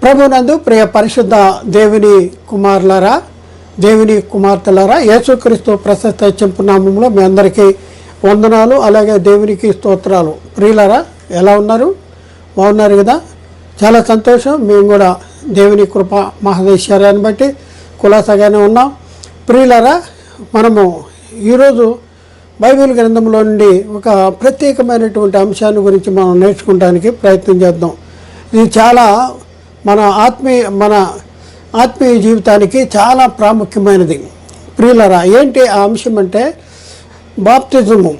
ప్రభునందు ప్రియ పరిశుద్ధ దేవుని కుమారులారా, దేవుని కుమార్తెలారా, యేసుక్రీస్తు ప్రశస్త చెంపునామంలో మీ అందరికీ వందనాలు, అలాగే దేవునికి స్తోత్రాలు. ప్రియులారా, ఎలా ఉన్నారు? బాగున్నారు కదా? చాలా సంతోషం. మేము కూడా దేవుని కృప మహదేశ్వర్యాన్ని బట్టి కులాసగానే ఉన్నాం. ప్రియులారా, మనము ఈరోజు బైబిల్ గ్రంథంలో నుండి ఒక ప్రత్యేకమైనటువంటి అంశాన్ని గురించి మనం నేర్చుకోవడానికి ప్రయత్నం చేద్దాం. ఇది చాలా మన ఆత్మీయ జీవితానికి చాలా ప్రాముఖ్యమైనది. ప్రియులారా, ఏంటి ఆ అంశం అంటే బాప్తిజము.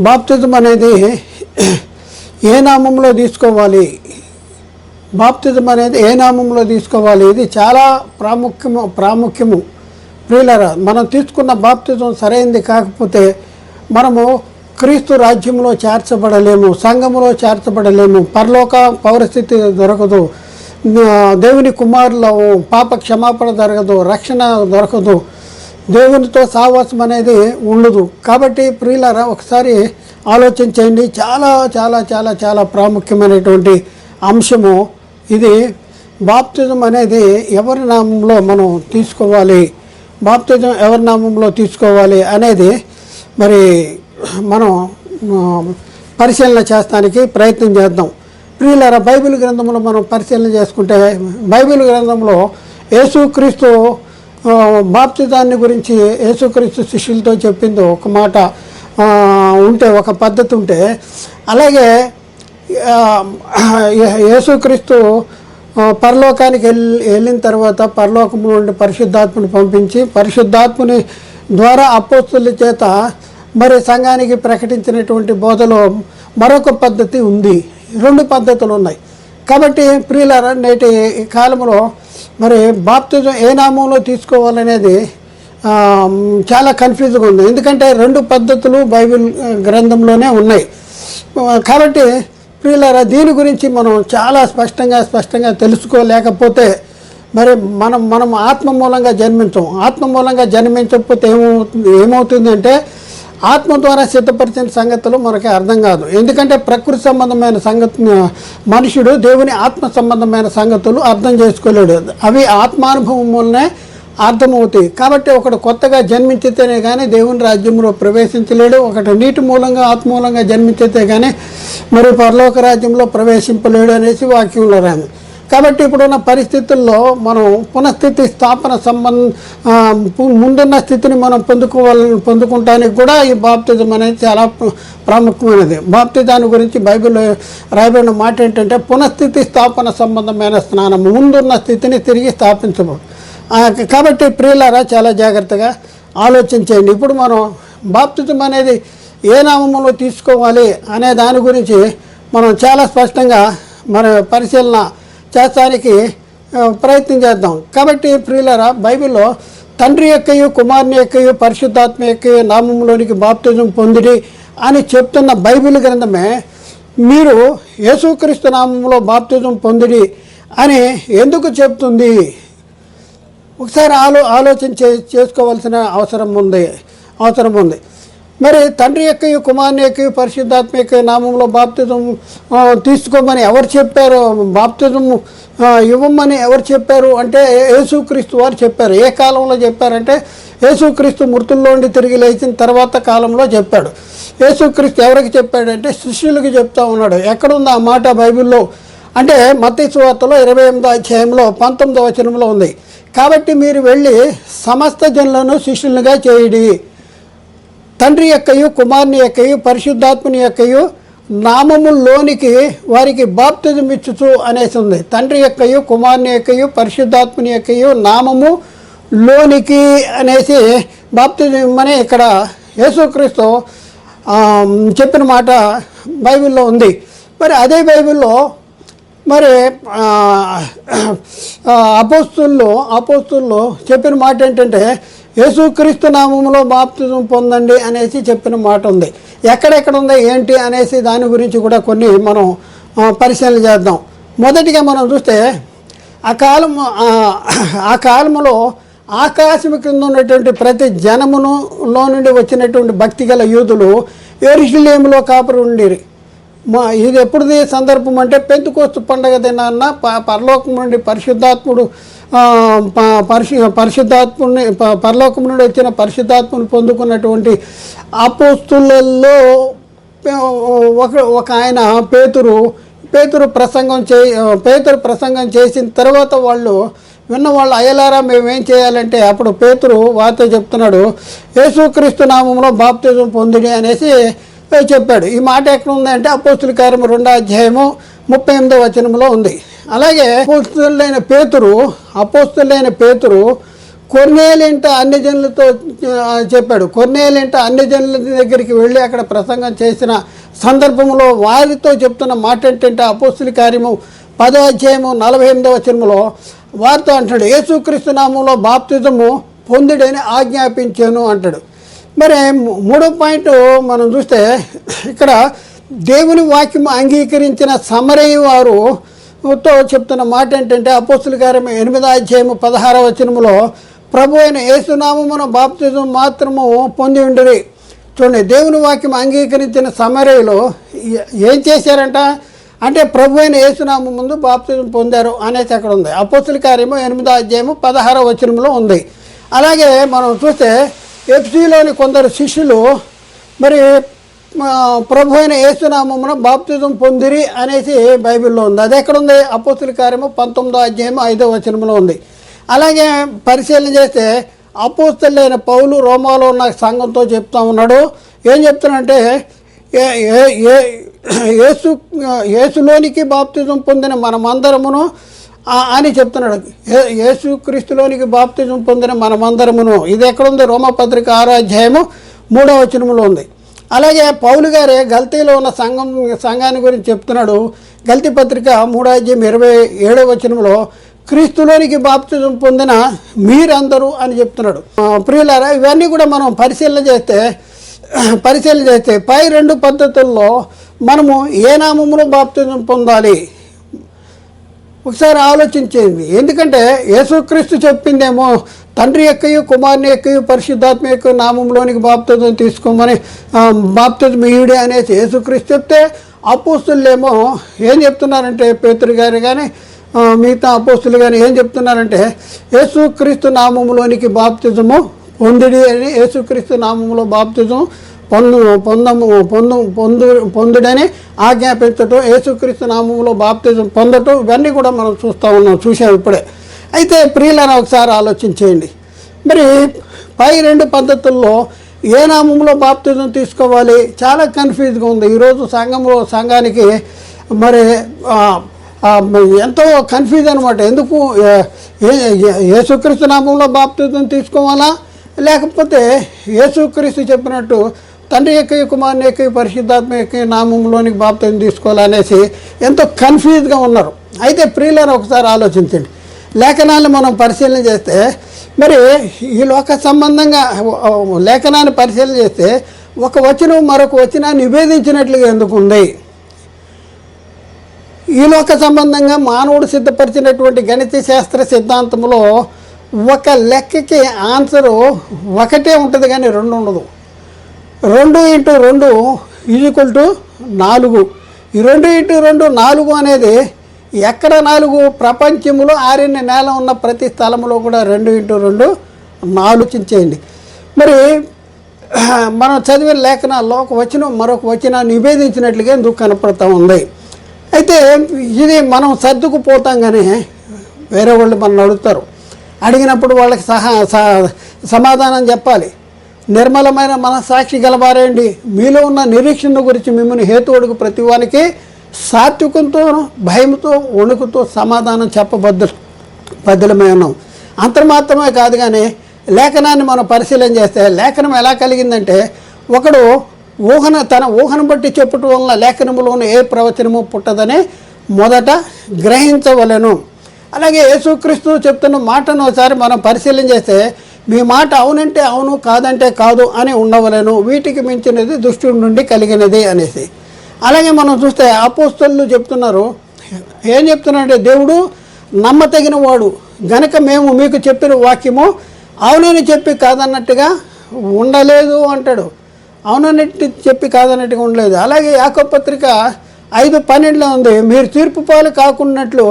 బాప్తిజం అనేది ఏ నామంలో తీసుకోవాలి? బాప్తిజం అనేది ఏ నామంలో తీసుకోవాలి? ఇది చాలా ప్రాముఖ్యము. ప్రియులారా, మనం తీసుకున్న బాప్తిజం సరైనది కాకపోతే మనము క్రీస్తు రాజ్యంలో చేర్చబడలేము, సంఘములో చేర్చబడలేము, పరలోక పౌరస్థితి దొరకదు, దేవుని కుమారుల పాప క్షమాపణ జరగదు, రక్షణ దొరకదు, దేవునితో సావాసం అనేది ఉండదు. కాబట్టి ప్రియులారా, ఒకసారి ఆలోచించండి. చాలా చాలా చాలా చాలా ప్రాముఖ్యమైనటువంటి అంశము ఇది. బాప్తిజం అనేది ఎవరి నామంలో మనం తీసుకోవాలి, బాప్తిజం ఎవరి నామంలో తీసుకోవాలి అనేది మరి మనం పరిశీలన చేస్తానికి ప్రయత్నం చేద్దాం. ప్రియులారా, బైబిల్ గ్రంథంలో మనం పరిశీలన చేసుకుంటే బైబిల్ గ్రంథంలో యేసుక్రీస్తు బాప్తిజాన్ని గురించి యేసుక్రీస్తు శిష్యులతో చెప్పింది ఒక మాట ఉంటే, ఒక పద్ధతి ఉంటే, అలాగే యేసుక్రీస్తు పరలోకానికి వెళ్ళిన తర్వాత పరలోకము నుండి పరిశుద్ధాత్మని పంపించి పరిశుద్ధాత్మని ద్వారా అపోస్తుల చేత మరి సంఘానికి ప్రకటించినటువంటి బోధలో మరొక పద్ధతి ఉంది. రెండు పద్ధతులు ఉన్నాయి. కాబట్టి ప్రియులారా, నేటి కాలంలో మరి బాప్తిజం ఏ నామంలో తీసుకోవాలనేది చాలా కన్ఫ్యూజ్గా ఉంది. ఎందుకంటే రెండు పద్ధతులు బైబిల్ గ్రంథంలోనే ఉన్నాయి. కాబట్టి ప్రియులారా, దీని గురించి మనం చాలా స్పష్టంగా తెలుసుకోలేకపోతే మరి మనం ఆత్మ మూలంగా జన్మించకపోతే ఏమవుతుందంటే ఆత్మ ద్వారా సిద్ధపరిచిన సంగతులు మనకి అర్థం కాదు. ఎందుకంటే ప్రకృతి సంబంధమైన మనుషుడు దేవుని ఆత్మ సంబంధమైన సంగతులు అర్థం చేసుకోలేడు. అవి ఆత్మానుభవం వల్లనే అర్థమవుతాయి. కాబట్టి ఒకడు కొత్తగా జన్మించితేనే కానీ దేవుని రాజ్యంలో ప్రవేశించలేడు. ఒకటి నీటి మూలంగా ఆత్మ మూలంగా జన్మించితే కానీ మరి పరలోక రాజ్యంలో ప్రవేశింపలేడు అనేసి వాక్యంలో రాను. కాబట్టి ఇప్పుడున్న పరిస్థితుల్లో మనం పునఃస్థితి స్థాపన ముందున్న స్థితిని మనం పొందుకుంటానికి కూడా ఈ బాప్తిజం అనేది చాలా ప్రాముఖ్యమైనది. బాప్తిజాన్ని గురించి బైబిల్లో రాయబడిన మాట ఏంటంటే పునఃస్థితి స్థాపన సంబంధమైన స్నానం, ముందున్న స్థితిని తిరిగి స్థాపించబడు. కాబట్టి ప్రియులారా, చాలా జాగ్రత్తగా ఆలోచించండి. ఇప్పుడు మనం బాప్తిజం అనేది ఏ నామంలో తీసుకోవాలి అనే దాని గురించి మనం చాలా స్పష్టంగా మన పరిశీలన చేస్తానికి ప్రయత్నం చేద్దాం. కాబట్టి ప్రియులారా, బైబిల్లో తండ్రి యొక్కయు కుమారుని యొక్కయు పరిశుద్ధాత్మ యొక్కయు నామంలోనికి బాప్తిజం పొందిడి అని చెప్తున్న బైబిల్ గ్రంథమే మీరు యేసుక్రీస్తు నామంలో బాప్తిజం పొందిడి అని ఎందుకు చెప్తుంది? ఒకసారి ఆలోచన చేసుకోవాల్సిన అవసరం ఉంది. మరి తండ్రి యొక్కయు కుమారుని యొక్కయు పరిశుద్ధాత్మ యొక్క నామంలో బాప్తిజం తీసుకోమని ఎవరు చెప్పారు? బాప్తిజం ఇవ్వమని ఎవరు చెప్పారు అంటే యేసుక్రీస్తు వారు చెప్పారు. ఏ కాలంలో చెప్పారంటే యేసుక్రీస్తు మృతుల్లోండి తిరిగి లేచిన తర్వాత కాలంలో చెప్పాడు. యేసుక్రీస్తు ఎవరికి చెప్పాడంటే శిష్యులకి చెప్తా ఉన్నాడు. ఎక్కడుంది ఆ మాట బైబిల్లో అంటే మత్తయి సువార్తలో 28వ అధ్యాయంలో 19వ వచనంలో ఉంది. కాబట్టి మీరు వెళ్ళి సమస్త జనులను శిష్యులుగా చేయుడి, తండ్రి యొక్కయు కుమారుని యొక్కయు పరిశుద్ధాత్మని యొక్కయు నామములోనికి వారికి బాప్తిజం ఇచ్చుచు అనేసి ఉంది. తండ్రి యొక్కయు కుమారుని యొక్కయు పరిశుద్ధాత్మని యొక్కయు నామము లోనికి అనేసి బాప్తిజం ఇమ్మని ఇక్కడ యేసుక్రీస్తు చెప్పిన మాట బైబిల్లో ఉంది. మరి అదే బైబిల్లో మరి అపోస్తుల్లో చెప్పిన మాట ఏంటంటే యేసుక్రీస్తు నామములో బాప్తిజం పొందండి అనేసి చెప్పిన మాట ఉంది. ఎక్కడెక్కడ ఉందో ఏంటి అనేసి దాని గురించి కూడా కొన్ని మనం పరిశీలన చేద్దాం. మొదటిగా మనం చూస్తే ఆ కాలంలో ఆకాశం క్రింద ఉన్నటువంటి ప్రతి జనములో నుండి వచ్చినటువంటి భక్తి గల యూదులు యెరూషలేములో కాపురం ఉండేది. ఇది ఎప్పుడుది సందర్భం అంటే పెంతుకోస్తు పండగ దినాన్న పరలోకం నుండి పరిశుద్ధాత్ముడు పరిశుద్ధాత్ముని పరలోకం నుండి వచ్చిన పరిశుద్ధాత్మను పొందుకున్నటువంటి అపోస్తులలో ఒక ఆయన పేతురు ప్రసంగం చేసిన తర్వాత వాళ్ళు అయ్యలారా మేమేం చేయాలంటే అప్పుడు పేతురు వారితో చెప్తున్నాడు, యేసుక్రీస్తు నామములో బాప్తిజం పొందిడి అనేసి చెప్పాడు. ఈ మాట ఎక్కడ ఉంది అంటే అపోస్తుల కార్యము 2వ అధ్యాయము 38వ వచనంలో ఉంది. అలాగే అపోస్తులైన పేతురు కొర్నేలింట అన్ని జనులతో చెప్పాడు. కొర్నేలింట అన్ని జనుల దగ్గరికి వెళ్ళి అక్కడ ప్రసంగం చేసిన సందర్భంలో వారితో చెప్తున్న మాట ఏంటంటే అపోస్తుల కార్యము 10వ అధ్యాయము 48వ వచనంలో వారితో అంటాడు, యేసుక్రీస్తు నామంలో బాప్తిజము పొందుడని ఆజ్ఞాపించాను అంటాడు. మరి 3వ పాయింట్ మనం చూస్తే ఇక్కడ దేవుని వాక్యం అంగీకరించిన సమరయ వారుతో చెప్తున్న మాట ఏంటంటే అపోస్తుల కార్యం 8వ అధ్యాయము 16వ వచనములో ప్రభు అయిన యేసునామమున బాప్తిజం మాత్రము పొంది ఉండిరి. చూడండి, దేవుని వాక్యం అంగీకరించిన సమరయలో ఏం చేశారంట అంటే ప్రభు అయిన యేసునామం ముందు బాప్తిజం పొందారు అనేసి అక్కడ ఉంది. అపోస్తుల కార్యము 8వ అధ్యాయము 16వ వచనంలో ఉంది. అలాగే మనం చూస్తే ఎఫ్సీలోని కొందరు శిష్యులు మరి ప్రభు అయిన యేసునామమున బాప్తిజం పొందిరి అనేసి బైబిల్లో ఉంది. అది ఎక్కడుంది? అపోస్తుల కార్యము 19వ అధ్యాయము 5వ వచనంలో ఉంది. అలాగే పరిశీలన చేస్తే అపోస్తలుడైన పౌలు రోమాలో ఉన్న సంఘంతో చెప్తా ఉన్నాడు. ఏం చెప్తున్నాడంటే యేసులోనికి బాప్తిజం పొందిన మనమందరమును అని చెప్తున్నాడు. యేసుక్రీస్తులోనికి బాప్తిజం పొందిన మనమందరమును. ఇది ఎక్కడుంది? రోమపత్రిక 6వ అధ్యాయము 3వ వచనంలో ఉంది. అలాగే పౌలు గారే గల్తీలో ఉన్న సంఘాన్ని గురించి చెప్తున్నాడు. గల్తీ పత్రిక 3వ అధ్యాయం 27వ వచనంలో క్రీస్తులోనికి బాప్తిజం పొందిన మీరందరూ అని చెప్తున్నాడు. ప్రియులారా, ఇవన్నీ కూడా మనం పరిశీలన చేస్తే పై 2 పద్ధతుల్లో మనము ఏ నామములో బాప్తిజం పొందాలి ఒకసారి ఆలోచించేది. ఎందుకంటే యేసుక్రీస్తు చెప్పిందేమో తండ్రి యొక్కయు కుమారుని యొక్కయు పరిశుద్ధాత్మ యొక్క నామంలోనికి బాప్తిజం తీసుకోమని బాప్తిజం ఇయుడే అనేసి యేసుక్రీస్తు చెప్తే, అపోస్తులేమో ఏం చెప్తున్నారంటే పేతురు గారు కానీ మిగతా అపోస్తులు కానీ ఏం చెప్తున్నారంటే యేసుక్రీస్తు బాప్తిజము పొందిడి అని, యేసుక్రీస్తు నామములో బాప్తిజం పొందుడని ఆజ్ఞాపించటం, యేసుక్రీస్తు నామములో బాప్తిజం పొందటం, ఇవన్నీ కూడా మనం చూసాం ఇప్పుడే. అయితే ప్రియులను ఒకసారి ఆలోచించేయండి. మరి పై 2 పద్ధతుల్లో ఏ నామంలో బాప్తిజం తీసుకోవాలి చాలా కన్ఫ్యూజ్గా ఉంది. ఈరోజు సంఘానికి మరి ఎంతో కన్ఫ్యూజ్ అనమాట. ఎందుకు యేసుక్రీస్తు నామంలో బాప్తిజం తీసుకోవాలా, లేకపోతే యేసుక్రీస్తు చెప్పినట్టు తండ్రి యొక్క కుమారుని యొక్క పరిశుద్ధాత్మ యొక్క నామంలోనికి బాప్తిజం తీసుకోవాలనేసి ఎంతో కన్ఫ్యూజ్గా ఉన్నారు. అయితే ప్రియులను ఒకసారి ఆలోచించండి. లేఖనాలను మనం పరిశీలన చేస్తే మరి ఈ లోక సంబంధంగా లేఖనాన్ని పరిశీలన చేస్తే ఒక వచనం మరొక వచనాన్ని నివేదించినట్లుగా ఎందుకు ఉంది? ఈ లోక సంబంధంగా మానవుడు సిద్ధపరిచినటువంటి గణిత శాస్త్ర సిద్ధాంతంలో ఒక లెక్కకి ఆన్సరు ఒకటే ఉంటుంది కానీ 2 ఉండదు. 2 × 2 = 4. ఈ 2 × 2 4 అనేది ఎక్కడ 4? ప్రపంచంలో ఆరిన నేల ఉన్న ప్రతి స్థలంలో కూడా 2 × 2 ఆలోచించేయండి. మరి మనం చదివిన లేఖనాల్లో ఒక వచనం మరొక వచనాన్ని నివేదించినట్లుగా ఎందుకు కనపడుతూ ఉంది? అయితే ఇది మనం సర్దుకుపోతాం కానీ వేరే వాళ్ళు మనం అడుగుతారు. అడిగినప్పుడు వాళ్ళకి సమాధానం చెప్పాలి. నిర్మలమైన మనస్సాక్షి గలవారేండి, మీలో ఉన్న నిరీక్షణ గురించి మిమ్మల్ని హేతువుడికి ప్రతి వానికి సాత్వికంతో భయంతో వణుకుతో సమాధానం చెప్పబద్ధులమై ఉన్నాం. అంతర్మాత్రమే కాదు కానీ లేఖనాన్ని మనం పరిశీలన చేస్తే లేఖనం ఎలా కలిగిందంటే ఒకడు తన ఊహను బట్టి చెప్పటం వలన లేఖనములోని ఏ ప్రవచనము పుట్టదని మొదట గ్రహించవలెను. అలాగే యేసుక్రీస్తు చెప్తున్న మాటను ఒకసారి మనం పరిశీలన చేస్తే మీ మాట అవునంటే అవును కాదంటే కాదు అని ఉండవలెను, వీటికి మించినది దుష్టుడి నుండి కలిగినది అనేసి. అలాగే మనం చూస్తే అపోస్తలులు చెప్తున్నారు. ఏం చెప్తున్నారంటే దేవుడు నమ్మతగిన వాడు గనక మేము మీకు చెప్పిన వాక్యము అవునని చెప్పి కాదన్నట్టుగా ఉండలేదు అంటాడు. అవునన్నట్టు చెప్పి కాదన్నట్టుగా ఉండలేదు. అలాగే యాకోబు పత్రిక 5:12 ఉంది, మీరు తీర్పు పాలు కాకున్నట్లు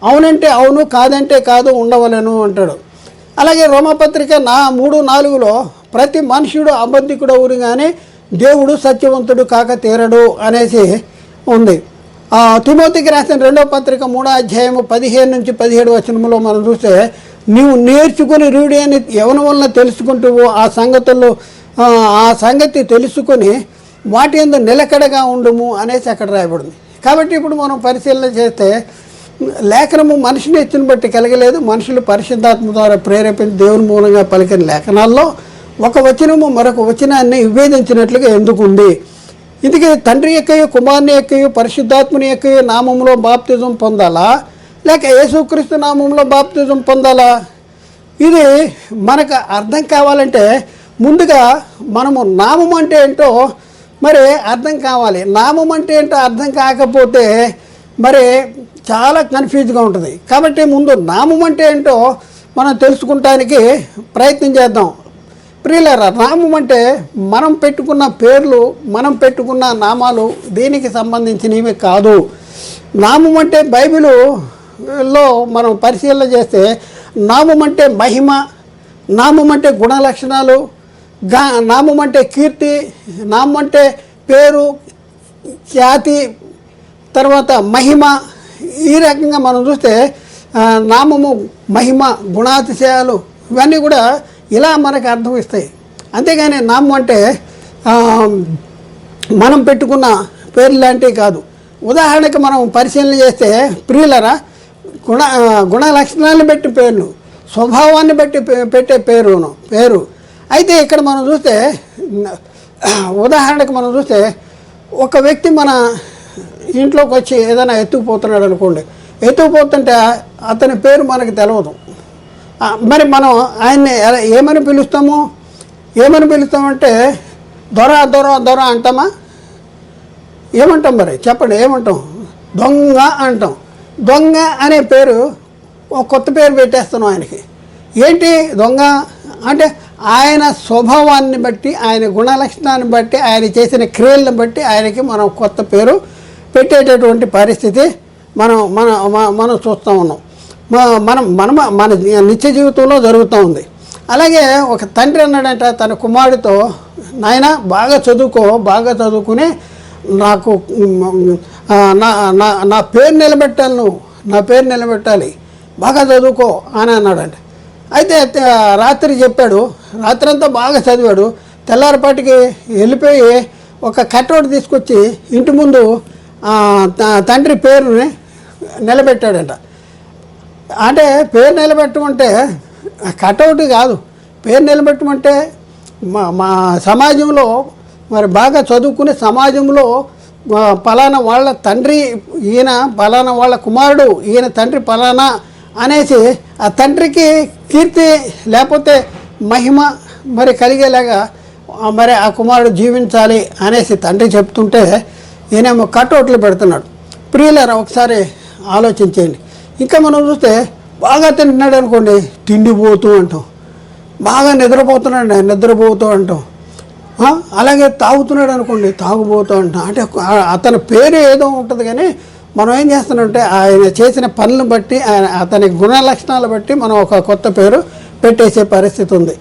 అవునంటే అవును, కాదంటే కాదు ఉండవలను అంటాడు. అలాగే రోమపత్రిక 3:4 ప్రతి మనుషుడు అబద్ధికుడు అవును కానీ దేవుడు సత్యవంతుడు కాక తీరడు అనేసి ఉంది. తిమోతికి రాసిన 2వ పత్రిక 3వ అధ్యాయము 15-17 వచనంలో మనం చూస్తే, నీవు నేర్చుకుని రూఢి అని ఎవరి వలన తెలుసుకుంటూ ఆ సంగతి తెలుసుకొని వాటి యందు నిలకడగా ఉండుము అనేసి అక్కడ రాయబడింది. కాబట్టి ఇప్పుడు మనం పరిశీలన చేస్తే లేఖనము మనిషిని ఎత్తుని బట్టి కలగలేదు, మనుషులు పరిశుద్ధాత్మ ద్వారా ప్రేరేపించి దేవుని మూలంగా పలికిన లేఖనాల్లో ఒక వచనము మరొక వచనాన్ని విభేదించినట్లుగా ఎందుకుంది? ఇందుకే తండ్రి యొక్కయు కుమారుని యొక్కయు పరిశుద్ధాత్మని యొక్కయు నామంలో బాప్తిజం పొందాలా, లేక యేసుక్రీస్తు నామంలో బాప్తిజం పొందాలా? ఇది మనకు అర్థం కావాలంటే ముందుగా మనము నామం అంటే ఏంటో మరి అర్థం కావాలి. నామం అంటే ఏంటో అర్థం కాకపోతే మరి చాలా కన్ఫ్యూజ్గా ఉంటుంది. కాబట్టి ముందు నామం అంటే ఏంటో మనం తెలుసుకుంటానికి ప్రయత్నం చేద్దాం. ప్రియులారా, నామం అంటే మనం పెట్టుకున్న పేర్లు, మనం పెట్టుకున్న నామాలు దీనికి సంబంధించినవి కాదు. నామం అంటే బైబిలులో మనం పరిశీలన చేస్తే నామం అంటే మహిమ, నామం అంటే గుణ లక్షణాలు, నామం అంటే కీర్తి, నామం అంటే పేరు, ఖ్యాతి, తర్వాత మహిమ. ఈ రకంగా మనం చూస్తే నామము, మహిమ, గుణాతిశయాలు ఇవన్నీ కూడా ఇలా మనకు అర్థం ఇస్తాయి. అంతేగాని నామం అంటే మనం పెట్టుకున్న పేర్లు లాంటివి కాదు. ఉదాహరణకి మనం పరిశీలన చేస్తే ప్రియులరా, గుణ లక్షణాలను బట్టి పేర్లు, స్వభావాన్ని బట్టి పెట్టే పేరు. అయితే ఇక్కడ మనం చూస్తే ఉదాహరణకు మనం చూస్తే ఒక వ్యక్తి మన ఇంట్లోకి వచ్చి ఏదైనా ఎత్తుకుపోతున్నాడు అనుకోండి, ఎత్తుకుపోతుంటే అతని పేరు మనకు తెలియదు. మరి మనం ఆయన్ని ఏమని పిలుస్తామంటే దొర అంటామా? ఏమంటాం? మరి చెప్పండి, ఏమంటాం? దొంగ అంటాం. దొంగ అనే పేరు ఒక కొత్త పేరు పెట్టేస్తున్నాం ఆయనకి. ఏంటి దొంగ అంటే? ఆయన స్వభావాన్ని బట్టి, ఆయన గుణలక్షణాన్ని బట్టి, ఆయన చేసిన క్రియలను బట్టి ఆయనకి మనం కొత్త పేరు పెట్టేటటువంటి పరిస్థితి మనం చూస్తూ ఉన్నాం. మన నిత్య జీవితంలో జరుగుతూ ఉంది. అలాగే ఒక తండ్రి అన్నాడంట తన కుమారుడితో, నాయన బాగా చదువుకుని నాకు నా పేరు నిలబెట్టాలి, నా పేరు నిలబెట్టాలి, బాగా చదువుకో అని అన్నాడంట. అయితే రాత్రి చెప్పాడు, రాత్రంతా బాగా చదివాడు. తెల్లారిపాటికి వెళ్ళిపోయి ఒక కటౌట్ తీసుకొచ్చి ఇంటి ముందు తండ్రి పేరుని నిలబెట్టాడంట. అంటే పేరు నిలబెట్టమంటే కటౌట్ కాదు, పేరు నిలబెట్టమంటే మా సమాజంలో మరి బాగా చదువుకునే సమాజంలో పలానా వాళ్ళ తండ్రి ఈయన, పలానా వాళ్ళ కుమారుడు ఈయన, తండ్రి పలానా అనేసి ఆ తండ్రికి కీర్తి లేకపోతే మహిమ మరి కలిగేలాగా మరి ఆ కుమారుడు జీవించాలి అనేసి తండ్రి చెప్తుంటే ఈయనేమో కటౌట్లు పెడుతున్నాడు. ప్రియులారా, ఒకసారి ఆలోచించండి. ఇంకా మనం చూస్తే బాగా తింటున్నాడు అనుకోండి, తిండిపోతూ అంటాం. బాగా నిద్రపోతూ అంటాం. అలాగే తాగుతున్నాడు అనుకోండి, తాగుబోతూ అంటాం. అంటే అతని పేరు ఏదో ఉంటుంది కానీ మనం ఏం చేస్తున్నామంటే ఆయన చేసిన పనులను బట్టి, అతని గుణ లక్షణాలు బట్టి మనం ఒక కొత్త పేరు పెట్టేసే పరిస్థితి ఉంది.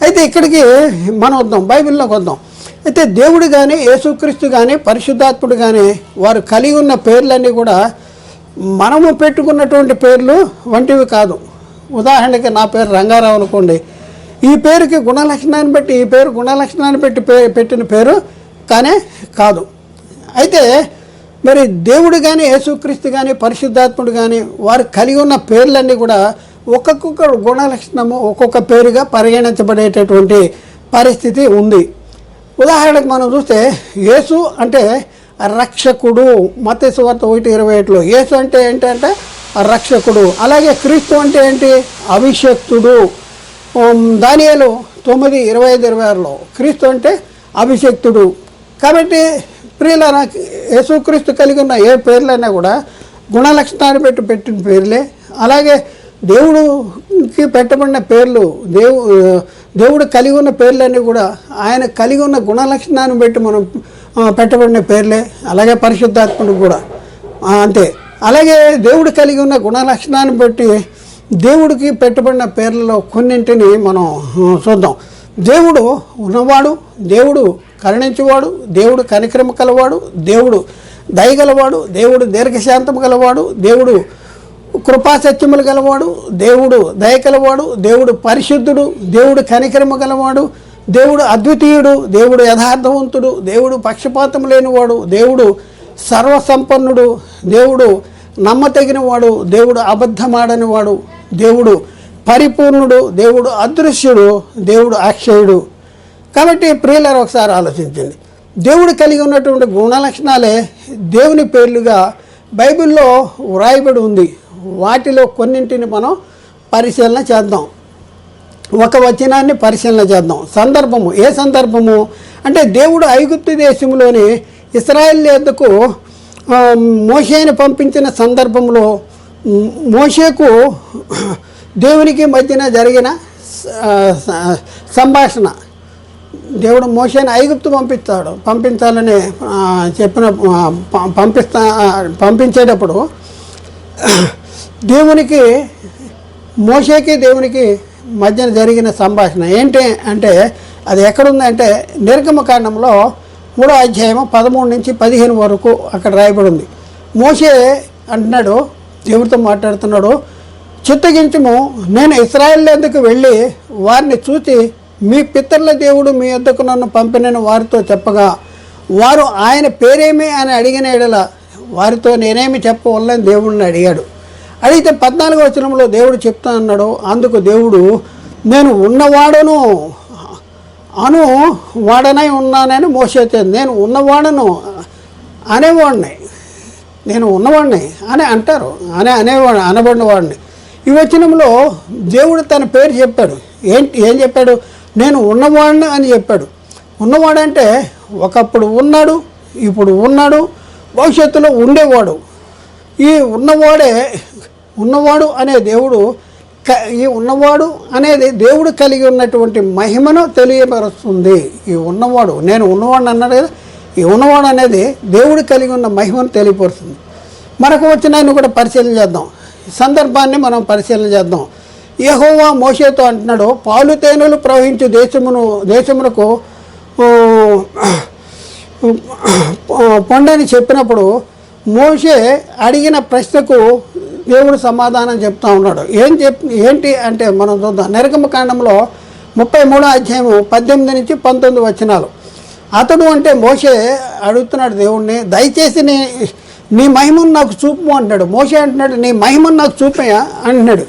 అయితే ఇక్కడికి మనం వద్దాం, బైబిల్లోకి వద్దాం. అయితే దేవుడు కానీ, యేసుక్రీస్తు కానీ, పరిశుద్ధాత్ముడు కానీ వారు కలిగి ఉన్న పేర్లన్నీ కూడా మనము పెట్టుకున్నటువంటి పేర్లు వంటివి కాదు. ఉదాహరణకి నా పేరు రంగారావు అనుకోండి, ఈ పేరుకి గుణలక్షణాన్ని బట్టి, ఈ పేరు గుణలక్షణాన్ని బట్టి పెట్టిన పేరు కానీ కాదు. అయితే మరి దేవుడు కానీ, యేసుక్రీస్తు కానీ, పరిశుద్ధాత్ముడు కానీ వారు కలిగి ఉన్న పేర్లన్నీ కూడా ఒక్కొక్క గుణలక్షణము, ఒక్కొక్క పేరుగా పరిగణించబడేటటువంటి పరిస్థితి ఉంది. ఉదాహరణకు మనం చూస్తే యేసు అంటే రక్షకుడు, మత్తయి సువార్త 1:28లో యేసు అంటే ఏంటంటే రక్షకుడు. అలాగే క్రీస్తు అంటే ఏంటి? అభిషేక్తుడు. దానియేలు 9:25-26లో క్రీస్తు అంటే అభిషేక్తుడు. కాబట్టి ప్రియులారా, యేసుక్రీస్తు కలిగి ఉన్న ఏ పేర్లైనా కూడా గుణలక్షణాన్ని పెట్టిన పేర్లే. అలాగే దేవుడికి పెట్టబడిన పేర్లు, దేవుడు కలిగి ఉన్న పేర్లన్నీ కూడా ఆయన కలిగి ఉన్న గుణలక్షణాన్ని బట్టి మనం పెట్టబడిన పేర్లే. అలాగే పరిశుద్ధాత్ముడు కూడా అంతే. అలాగే దేవుడు కలిగి ఉన్న గుణలక్షణాన్ని బట్టి దేవుడికి పెట్టబడిన పేర్లలో కొన్నింటిని మనం చూద్దాం. దేవుడు ఉన్నవాడు, దేవుడు కరుణించేవాడు, దేవుడు కనికరమ కలవాడు, దేవుడు దయగలవాడు, దేవుడు దీర్ఘశాంతం గలవాడు, దేవుడు కృపాసత్యములు గలవాడు, దేవుడు దయ కలవాడు, దేవుడు పరిశుద్ధుడు, దేవుడు కనికరమ గలవాడు, దేవుడు అద్వితీయుడు, దేవుడు యథార్థవంతుడు, దేవుడు పక్షపాతం లేనివాడు, దేవుడు సర్వసంపన్నుడు, దేవుడు నమ్మతగినవాడు, దేవుడు అబద్ధమాడనివాడు, దేవుడు పరిపూర్ణుడు, దేవుడు అదృశ్యుడు, దేవుడు అక్షయుడు. కాబట్టి ప్రియులారా ఒకసారి ఆలోచించండి. దేవుడు కలిగి ఉన్నటువంటి గుణలక్షణాలే దేవుని పేర్లుగా బైబిల్లో వ్రాయబడి ఉంది. వాటిలో కొన్నింటిని మనం పరిశీలన చేద్దాం. ఒక వచనాన్ని పరిశీలన చేద్దాం. సందర్భము, ఏ సందర్భము అంటే దేవుడు ఐగుప్తు దేశంలోని ఇశ్రాయేలు యొద్దకు మోషేని పంపించిన సందర్భంలో మోషేకు దేవునికి మధ్యన జరిగిన సంభాషణ. దేవుడు మోషేని ఐగుప్తు పంపించాలని చెప్పిన పంపించేటప్పుడు మోషేకి దేవునికి మధ్యన జరిగిన సంభాషణ ఏంటి అంటే అది ఎక్కడుందంటే నిర్గమకాండంలో 3వ అధ్యాయము 13 నుంచి 15 వరకు అక్కడ రాయబడి ఉంది. మోషే అంటున్నాడు, దేవుడితో మాట్లాడుతున్నాడు, చిత్తగించుము, నేను ఇశ్రాయేలు యొద్దకు వెళ్ళి వారిని చూసి మీ పితరుల దేవుడు మీ యొద్దకు నన్ను పంపిన వారితో చెప్పగా వారు ఆయన పేరేమి అని అడిగిన ఎడల వారితో నేనేమి చెప్పవల్లని దేవుడిని అడిగాడు. అడిగితే 14వ వచనంలో దేవుడు చెప్తా అన్నాడు. అందుకు దేవుడు నేను ఉన్నవాడను వాడనై ఉన్నానని మోషేతో, నేను ఉన్నవాడను అనేవాడిని, నేను ఉన్నవాడిని అని అంటారు, అనబడిన వాడిని. ఈ వచనంలో దేవుడు తన పేరు చెప్పాడు. ఏం చెప్పాడు? నేను ఉన్నవాడిని అని చెప్పాడు. ఉన్నవాడంటే ఒకప్పుడు ఉన్నాడు, ఇప్పుడు ఉన్నాడు, భవిష్యత్తులో ఉండేవాడు. ఈ ఉన్నవాడు అనే దేవుడు, ఈ ఉన్నవాడు అనేది దేవుడు కలిగి ఉన్నటువంటి మహిమను తెలియపరుస్తుంది. ఈ ఉన్నవాడు, నేను ఉన్నవాడిని అన్నాడు కదా, ఈ ఉన్నవాడు అనేది దేవుడు కలిగి ఉన్న మహిమను తెలియపరుస్తుంది. మరొక వచనాన్ని కూడా పరిశీలన చేద్దాం. సందర్భాన్ని మనం పరిశీలన చేద్దాం. యెహోవా మోషేతో అంటున్నాడు, పాలు తేనెలు ప్రవహించు దేశమునకు పొండని చెప్పినప్పుడు మోషే అడిగిన ప్రశ్నకు దేవుడు సమాధానం చెప్తా ఉన్నాడు. ఏంటి అంటే మనం చూద్దాం. నిర్గమకాండంలో 33వ అధ్యాయము 18 నుంచి 19 వచనాలు. అతడు అంటే మోషే అడుగుతున్నాడు దేవుణ్ణి, దయచేసి నీ మహిమను నాకు చూపు అంటున్నాడు. మోషే అంటున్నాడు, నీ మహిమను నాకు చూపయా అంటున్నాడు.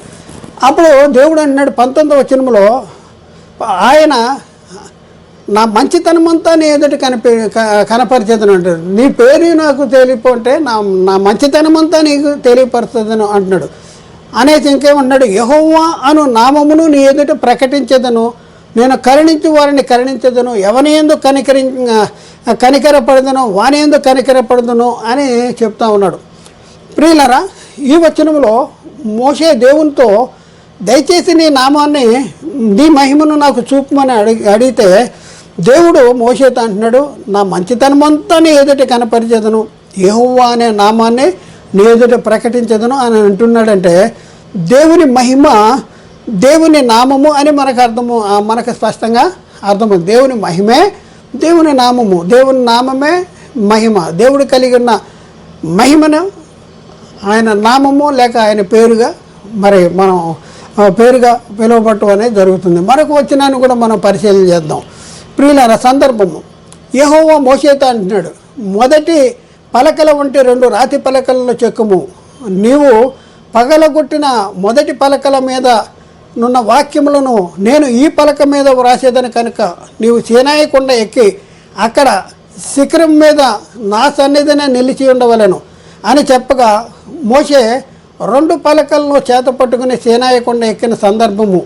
అప్పుడు దేవుడు అంటున్నాడు 19వ వచనంలో, ఆయన నా మంచితనమంతా నీ ఎదుట కనపరిచేదను అంటాడు. నీ పేరు నాకు తెలియపోతే నా మంచితనమంతా నీకు తెలియపరుస్తుందను అంటున్నాడు. అనేసి ఇంకేమంటున్నాడు, యెహోవా అను నామమును నీ ఎదుట ప్రకటించేదను, నేను కరుణించు వారిని కరుణించేదను, ఎవని యందు కనికరపడదను వాని యందు కనికరపడదను అని చెప్తా ఉన్నాడు. ప్రియులారా, ఈ వచనంలో మోషే దేవునితో దయచేసి నీ నామాన్ని, నీ మహిమను నాకు చూపమని అడిగితే దేవుడు మోషేతో అంటున్నాడు, నా మంచితనమంతా నీ ఎదుట కనపరిచేదను, యెహోవా అనే నామాన్ని నీ ఎదుట ప్రకటించేదను అని అంటున్నాడంటే దేవుని మహిమ, దేవుని నామము అని మనకు స్పష్టంగా అర్థమవుతుంది. దేవుని మహిమే దేవుని నామము, దేవుని నామమే మహిమ. దేవుడు కలిగి ఉన్న మహిమను ఆయన నామము లేక ఆయన పేరుగా మరి మనం పేరుగా పిలువబట్టడం అనేది జరుగుతుంది. మరొక వచనాన్ని కూడా మనం పరిశీలన చేద్దాం. ప్రియులారా, సందర్భము, యెహోవా మోషేతో అంటున్నాడు, మొదటి పలకల వంటి 2 రాతి పలకలలో చెక్కుము, నీవు పగలగొట్టిన మొదటి పలకల మీద నున్న వాక్యములను నేను ఈ పలక మీద వ్రాసేదని కనుక నీవు సీనాయి కొండ ఎక్కి అక్కడ శిఖరం మీద నా సన్నిధినే నిలిచి ఉండవలెను అని చెప్పగా మోషే 2 పలకలను చేత పట్టుకుని సీనాయి కొండ ఎక్కిన సందర్భము.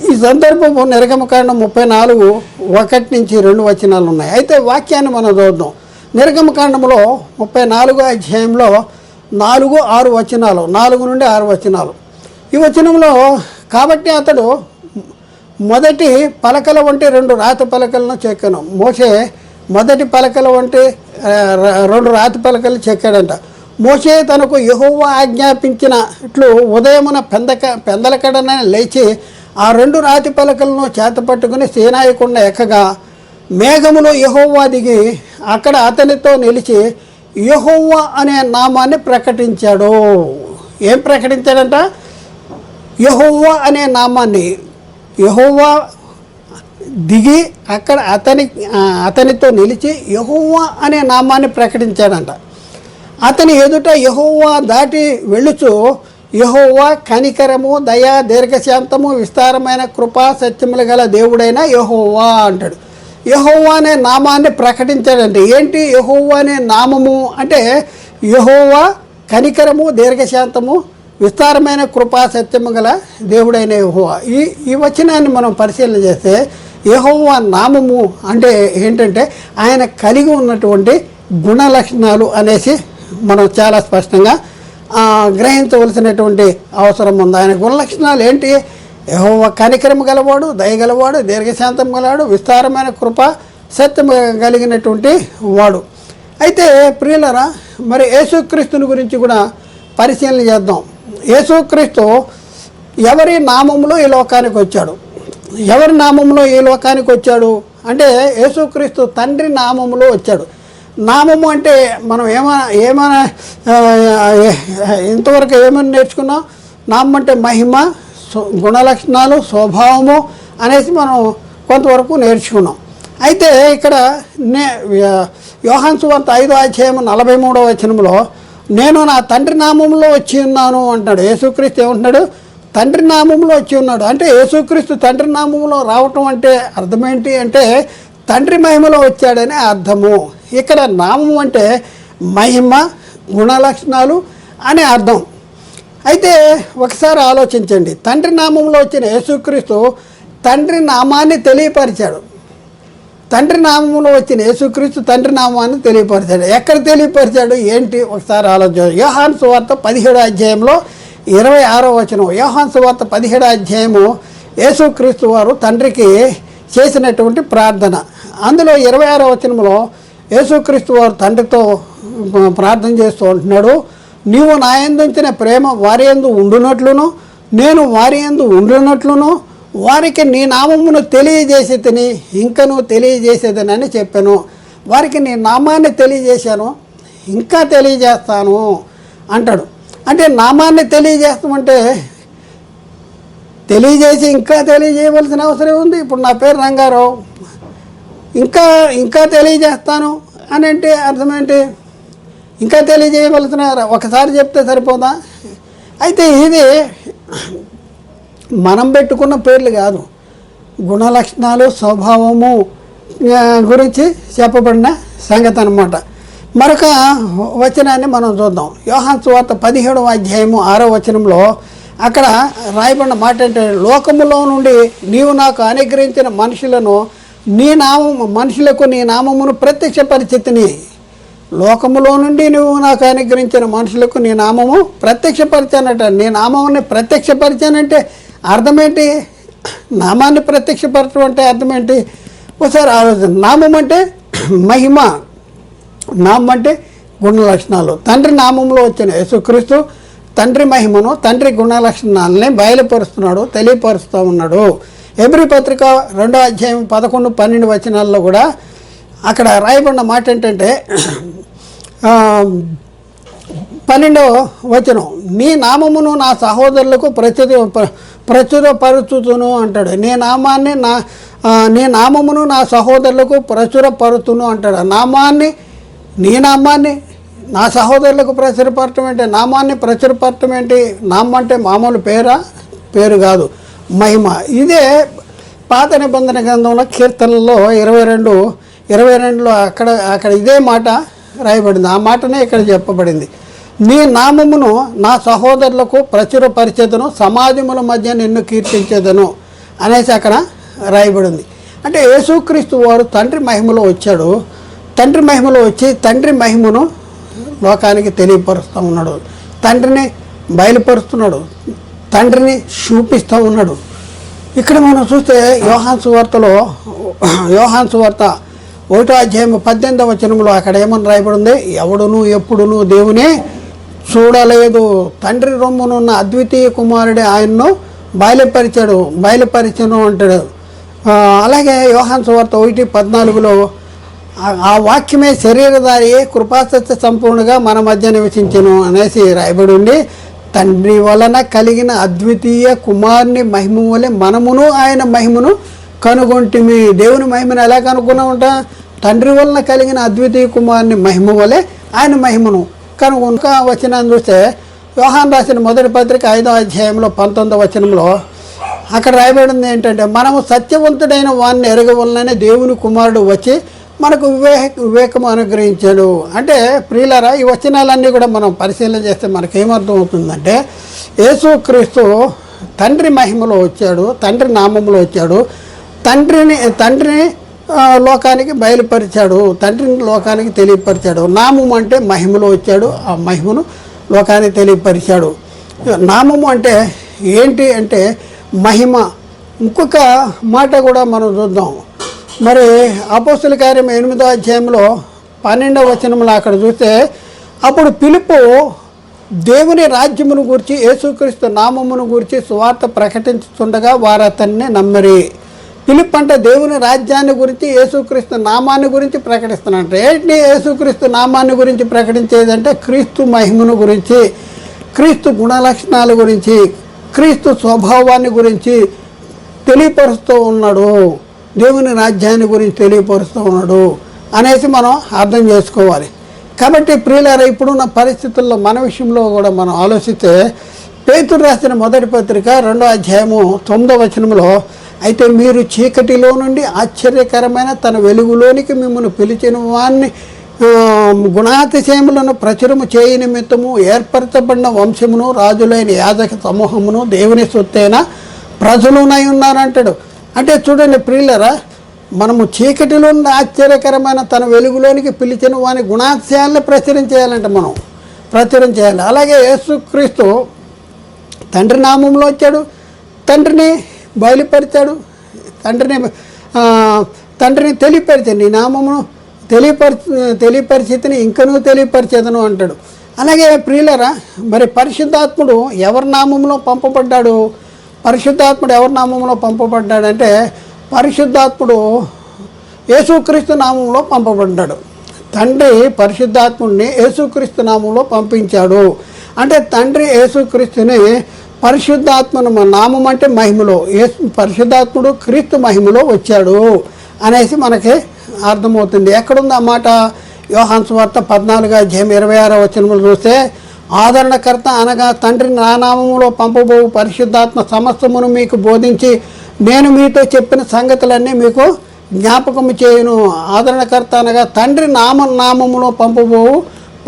ఈ సందర్భము నిర్గమకాండం 34:1 నుంచి 2 వచనాలు ఉన్నాయి. అయితే వాక్యాన్ని మనం చూద్దాం. నిర్గమకాండంలో 34వ అధ్యాయంలో 4-6 వచనాలు, 4 నుండి 6 వచనాలు. ఈ వచనంలో, కాబట్టి అతడు మొదటి పలకల వంటి 2 రాతి పలకలను చెక్కను, మోషే మొదటి పలకలు వంటి 2 రాతి పలకలు చెక్కాడంట. మోషే తనకు యెహోవా ఆజ్ఞాపించినట్లు ఉదయమున పెందలకడన లేచి ఆ 2 రాతి పలకలను చేతపట్టుకుని సీనాయి కొండ ఎక్కగా మేఘములో యెహోవా దిగి అక్కడ అతనితో నిలిచి యెహోవా అనే నామాన్ని ప్రకటించాడు. ఏం ప్రకటించాడంట? యెహోవా అనే నామాన్ని. యెహోవా దిగి అక్కడ అతనితో నిలిచి యెహోవా అనే నామాన్ని ప్రకటించాడంట. అతని ఎదుట యెహోవా దాటి వెళ్ళుచు యెహోవా కనికరము, దయా, దీర్ఘశాంతము, విస్తారమైన కృపా, సత్యములు గల దేవుడైన యెహోవా అంటాడు. యెహోవా అనే నామాన్ని ప్రకటించాడంటే ఏంటి? యెహోవా అనే నామము అంటే యెహోవా కనికరము, దీర్ఘశాంతము, విస్తారమైన కృపా, సత్యము గల దేవుడైన యెహోవా. ఈ వచనాన్ని మనం పరిశీలన చేస్తే యెహోవా నామము అంటే ఏంటంటే ఆయన కలిగి ఉన్నటువంటి గుణ లక్షణాలు అనేసి మనం చాలా స్పష్టంగా గ్రహించవలసినటువంటి అవసరం ఉంది. ఆయన గుణ లక్షణాలు ఏంటి? యెహోవా కనికరము గలవాడు, దయగలవాడు, దీర్ఘశాంతం గలవాడు, విస్తారమైన కృప, సత్యము కలిగినటువంటి వాడు. అయితే ప్రియులరా, మరి యేసుక్రీస్తుని గురించి కూడా పరిశీలన చేద్దాం. యేసుక్రీస్తు ఎవరి నామములో ఈ లోకానికి వచ్చాడు? ఎవరి నామములో ఈ లోకానికి వచ్చాడు అంటే యేసుక్రీస్తు తండ్రి నామములో వచ్చాడు. నామము అంటే మనం ఏమైనా ఇంతవరకు ఏమైనా నేర్చుకున్నాం? నామం అంటే మహిమ, గుణలక్షణాలు, స్వభావము అనేసి మనం కొంతవరకు నేర్చుకున్నాం. అయితే ఇక్కడ యోహాను సువార్త 5:43 వచనంలో నేను నా తండ్రి నామంలో వచ్చి ఉన్నాను అంటాడు. యేసుక్రీస్తు ఏమంటున్నాడు? తండ్రి నామంలో వచ్చి ఉన్నాడు. అంటే యేసుక్రీస్తు తండ్రి నామంలో రావటం అంటే అర్థం ఏంటి అంటే తండ్రి మహిమలో వచ్చాడని అర్థము. ఇక్కడ నామం అంటే మహిమ, గుణలక్షణాలు అనే అర్థం. అయితే ఒకసారి ఆలోచించండి, తండ్రి నామంలో వచ్చిన యేసుక్రీస్తు తండ్రి నామాన్ని తెలియపరిచాడు. తండ్రి నామంలో వచ్చిన యేసుక్రీస్తు తండ్రి నామాన్ని తెలియపరిచాడు. ఎక్కడ తెలియపరిచాడు ఏంటి? ఒకసారి ఆలోచించాడు. యోహాను సువార్త 17వ అధ్యాయంలో 26వ వచనం. యోహాను సువార్త 17వ అధ్యాయము యేసుక్రీస్తు వారు తండ్రికి చేసినటువంటి ప్రార్థన. అందులో 26వ వచనంలో యేసుక్రీస్తు వారు తండ్రితో ప్రార్థన చేస్తూ ఉంటున్నాడు, నీవు నా యందు ఉంచిన ప్రేమ వారి యందు ఉండునట్లును నేను వారి యందు ఉండునట్లును వారికి నీ నామమును తెలియజేసి తిని ఇంకను తెలియజేసేదనని చెప్పాను. వారికి నీ నామాన్ని తెలియజేశాను, ఇంకా తెలియజేస్తాను అంటాడు. అంటే నామాన్ని తెలియజేస్తామంటే తెలియజేసి ఇంకా తెలియజేయవలసిన అవసరం ఉంది. ఇప్పుడు నా పేరు రంగారావు, ఇంకా తెలియజేస్తాను అని అంటే అర్థం ఏంటి? ఇంకా తెలియజేయవలసిన ఒకసారి చెప్తే సరిపోదా? అయితే ఇది మనం పెట్టుకున్న పేర్లు కాదు, గుణలక్షణాలు, స్వభావము గురించి చెప్పబడిన సంగతి అన్నమాట. మరొక వచనాన్ని మనం చూద్దాం. యోహాను సువార్త 17వ అధ్యాయము 6వ వచనంలో అక్కడ రాయబడిన మాట అంటే లోకములో నుండి నీవు నాకు అనుగ్రహించిన మనుషులకు నీ నామమును ప్రత్యక్షపరిచితిని. లోకములో నుండి నువ్వు నాకు అనుగ్రహించిన మనుషులకు నీ నామము ప్రత్యక్షపరిచానట. నీ నామముని ప్రత్యక్షపరిచానంటే అర్థం ఏంటి? నామాన్ని ప్రత్యక్షపరచడం అంటే అర్థం ఏంటి? ఒకసారి ఆలోచన. నామం అంటే మహిమ, నామం అంటే గుణ లక్షణాలు. తండ్రి నామంలో వచ్చిన యేసుక్రీస్తు తండ్రి మహిమను, తండ్రి గుణ లక్షణాలని బయలుపరుస్తున్నాడు, తెలియపరుస్తూ ఉన్నాడు. హెబ్రీ పత్రిక 2వ అధ్యాయం 11-12 వచనాల్లో కూడా అక్కడ రాయబడిన మాట ఏంటంటే 12వ వచనం, నీ నామమును నా సహోదరులకు ప్రచురపరుచుతును అంటాడు. నీ నామమును నా సహోదరులకు ప్రచురపరుతును అంటాడు. నీ నామాన్ని నా సహోదరులకు ప్రచురపరచడం ఏంటి? నామాన్ని ప్రచురపరచడం ఏంటి? నామం అంటే మామూలు పేరు కాదు, మహిమ. ఇదే పాత నిబంధన గ్రంథంలో కీర్తనలో 22లో అక్కడ ఇదే మాట రాయబడింది. ఆ మాటనే ఇక్కడ చెప్పబడింది. నీ నామమును నా సహోదరులకు ప్రచురపరిచేదను, సమాజముల మధ్య నిన్ను కీర్తించేదను అనేసి అక్కడ రాయబడింది. అంటే యేసుక్రీస్తు వారు తండ్రి మహిమలో వచ్చాడు. తండ్రి మహిమలో వచ్చి తండ్రి మహిమను లోకానికి తెలియపరుస్తూ ఉన్నాడు, తండ్రిని బయలుపరుస్తున్నాడు, తండ్రిని చూపిస్తూ ఉన్నాడు. ఇక్కడ మనం చూస్తే యోహాను సువార్త 1వ అధ్యాయం 18వ వచనంలో అక్కడ ఏమని రాయబడింది? ఎవడును ఎప్పుడును దేవుని చూడలేదు, తండ్రి రొమ్మునున్న అద్వితీయ కుమారుడే ఆయన్ను బయలుపరిచను అంటాడు. అలాగే యోహాను సువార్త 1:14లో ఆ వాక్యమే శరీరధారి కృపాసత్య సంపూర్ణంగా మన మధ్య నివసించను అనేసి రాయబడి ఉండి, తండ్రి వలన కలిగిన అద్వితీయ కుమారుని మహిమ వలె మనమును ఆయన మహిమను కనుగొంటిమి. దేవుని మహిమను ఎలా కనుక్కున్నామంట? తండ్రి వలన కలిగిన అద్వితీయ కుమారుని మహిమ వలె ఆయన మహిమను కనుగొనక. వచనాన్ని చూస్తే యోహాను రాసిన మొదటి పత్రిక 5వ అధ్యాయంలో 19వ వచనంలో అక్కడ రాయబడింది ఏంటంటే, మనము సత్యవంతుడైన వాడిని ఎరగవలననే దేవుని కుమారుడు వచ్చి మనకు వివేకము అనుగ్రహించాడు. అంటే ప్రియులారా, ఈ వచనాలన్నీ కూడా మనం పరిశీలన చేస్తే మనకేమర్థం అవుతుందంటే, యేసుక్రీస్తు తండ్రి మహిమలో వచ్చాడు, తండ్రి నామంలో వచ్చాడు, తండ్రిని లోకానికి బయలుపరిచాడు, తండ్రిని లోకానికి తెలియపరిచాడు. నామము అంటే మహిమలో వచ్చాడు, ఆ మహిమను లోకానికి తెలియపరిచాడు. నామము అంటే ఏంటి అంటే మహిమ. ఇంకొక మాట కూడా మనం చూద్దాం. మరి అపోస్తుల కార్యం 8వ అధ్యాయంలో 12వ వచనంలో అక్కడ చూస్తే, అప్పుడు ఫిలిప్పు దేవుని రాజ్యమును గురించి యేసుక్రీస్తు నామమును గురించి సువార్త ప్రకటించుతుండగా వారు అతన్ని నమ్మరి. ఫిలిప్ అంటే దేవుని రాజ్యాన్ని గురించి యేసుక్రీస్తు నామాన్ని గురించి ప్రకటిస్తున్నాడు. ఏంటి యేసుక్రీస్తు నామాన్ని గురించి ప్రకటించేదంటే క్రీస్తు మహిమను గురించి, క్రీస్తు గుణలక్షణాల గురించి, క్రీస్తు స్వభావాన్ని గురించి తెలియపరుస్తూ ఉన్నాడు, దేవుని రాజ్యాన్ని గురించి తెలియపరుస్తూ ఉన్నాడు అనేసి మనం అర్థం చేసుకోవాలి. కాబట్టి ప్రియులారా, ఇప్పుడున్న పరిస్థితుల్లో మన విషయంలో కూడా మనం ఆలోచిస్తే, పేతురు రాసిన మొదటి పత్రిక 2వ అధ్యాయము 9వ వచనంలో, అయితే మీరు చీకటిలో నుండి ఆశ్చర్యకరమైన తన వెలుగులోనికి మిమ్మల్ని పిలిచిన వారిని గుణాతిశయములను ప్రచురము చేయ నిమిత్తము ఏర్పరచబడిన వంశమును రాజులైన యాజక సమూహమును దేవుని సొత్తైన ప్రజలునై ఉన్నారంటాడు. అంటే చూడండి ప్రియులరా, మనము చీకటిలో నుండి ఆశ్చర్యకరమైన తన వెలుగులోనికి పిలిచిన వాని గుణాతిశయాలను ప్రచురం చేయాలి. అలాగే యేసుక్రీస్తు తండ్రి నామంలో వచ్చాడు, తండ్రిని బయలుపరిచాడు, తండ్రిని తెలియపరిచాడు. నీ నామమును తెలియపరిచితిని ఇంకనూ తెలియపరిచేదను అంటాడు. అలాగే ప్రియులరా, మరి పరిశుద్ధాత్ముడు ఎవరి నామంలో పంపబడ్డాడు? పరిశుద్ధాత్ముడు ఎవరి నామంలో పంపబడ్డాడంటే, పరిశుద్ధాత్ముడు యేసుక్రీస్తు నామంలో పంపబడ్డాడు. తండ్రి పరిశుద్ధాత్ముడిని యేసుక్రీస్తు నామంలో పంపించాడు. అంటే తండ్రి యేసుక్రీస్తుని పరిశుద్ధాత్మను, నామం అంటే మహిమలో, పరిశుద్ధాత్ముడు క్రీస్తు మహిమలో వచ్చాడు అనేసి మనకి అర్థమవుతుంది. ఎక్కడుంది ఆ మాట? యోహాను సువార్త 14వ అధ్యాయం 26వ వచనంలో చూస్తే, ఆదరణకర్త అనగా తండ్రి నా నామములో పంపబోవు పరిశుద్ధాత్మ సమస్తమును మీకు బోధించి నేను మీతో చెప్పిన సంగతులన్నీ మీకు జ్ఞాపకము చేయను. ఆదరణకర్త అనగా తండ్రి నామములో పంపబోవు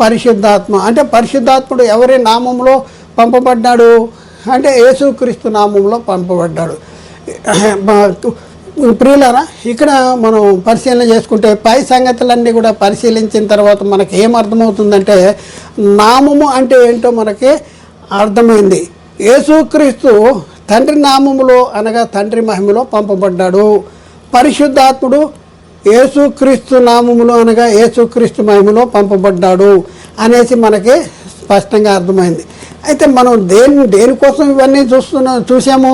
పరిశుద్ధాత్మ. అంటే పరిశుద్ధాత్ముడు ఎవరి నామంలో పంపబడ్డాడు అంటే యేసుక్రీస్తు నామంలో పంపబడ్డాడు. ప్రియులారా, ఇక్కడ మనం పరిశీలన చేసుకుంటే పై సంగతులన్నీ కూడా పరిశీలించిన తర్వాత మనకి ఏమర్థమవుతుందంటే, నామము అంటే ఏంటో మనకి అర్థమైంది. యేసుక్రీస్తు తండ్రి నామములో అనగా తండ్రి మహిమలో పంపబడ్డాడు. పరిశుద్ధాత్ముడు యేసుక్రీస్తు నామములో అనగా యేసుక్రీస్తు మహిమలో పంపబడ్డాడు అనేసి మనకి స్పష్టంగా అర్థమైంది. అయితే మనం దేనికోసం ఇవన్నీ చూసాము?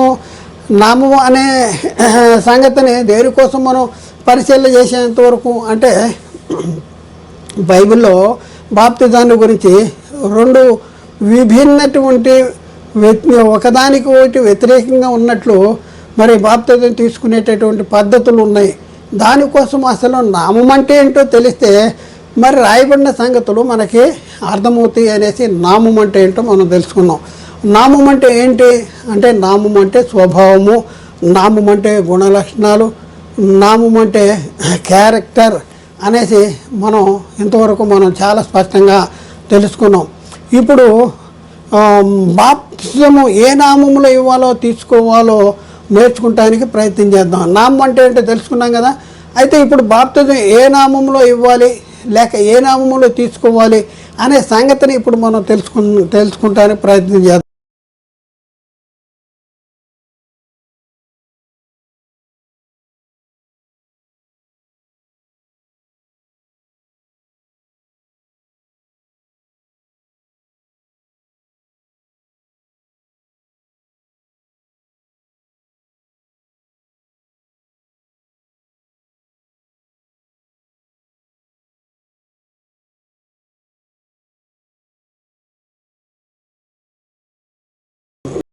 నామము అనే సంగతిని దేనికోసం మనం పరిశీలన చేసేంత వరకు అంటే, బైబిల్లో బాప్తిజాన్ని గురించి 2 విభిన్నటువంటి ఒకదానికి ఒకటి వ్యతిరేకంగా ఉన్నట్లు మరి బాప్తిజం తీసుకునేటటువంటి పద్ధతులు ఉన్నాయి. దానికోసం అసలు నామం అంటే ఏంటో తెలిస్తే మరి రాయబడిన సంగతులు మనకి అర్థమవుతాయి అనేసి నామం అంటే ఏంటో మనం తెలుసుకున్నాం. నామం అంటే ఏంటి అంటే, నామం అంటే స్వభావము, నామం అంటే గుణలక్షణాలు, నామం అంటే క్యారెక్టర్ అనేసి మనం ఇంతవరకు మనం చాలా స్పష్టంగా తెలుసుకున్నాం. ఇప్పుడు బాప్తిజము ఏ నామంలో ఇవ్వాలో తీసుకోవాలో నేర్చుకుంటానికి ప్రయత్నం చేద్దాం. నామం అంటే ఏంటో తెలుసుకున్నాం కదా. అయితే ఇప్పుడు బాప్తిజం ఏ నామంలో ఇవ్వాలి లేక ఏ నామంలో తీసుకోవాలి అనే సంగతిని ఇప్పుడు మనం తెలుసుకుంటానికి ప్రయత్నం చేద్దాం.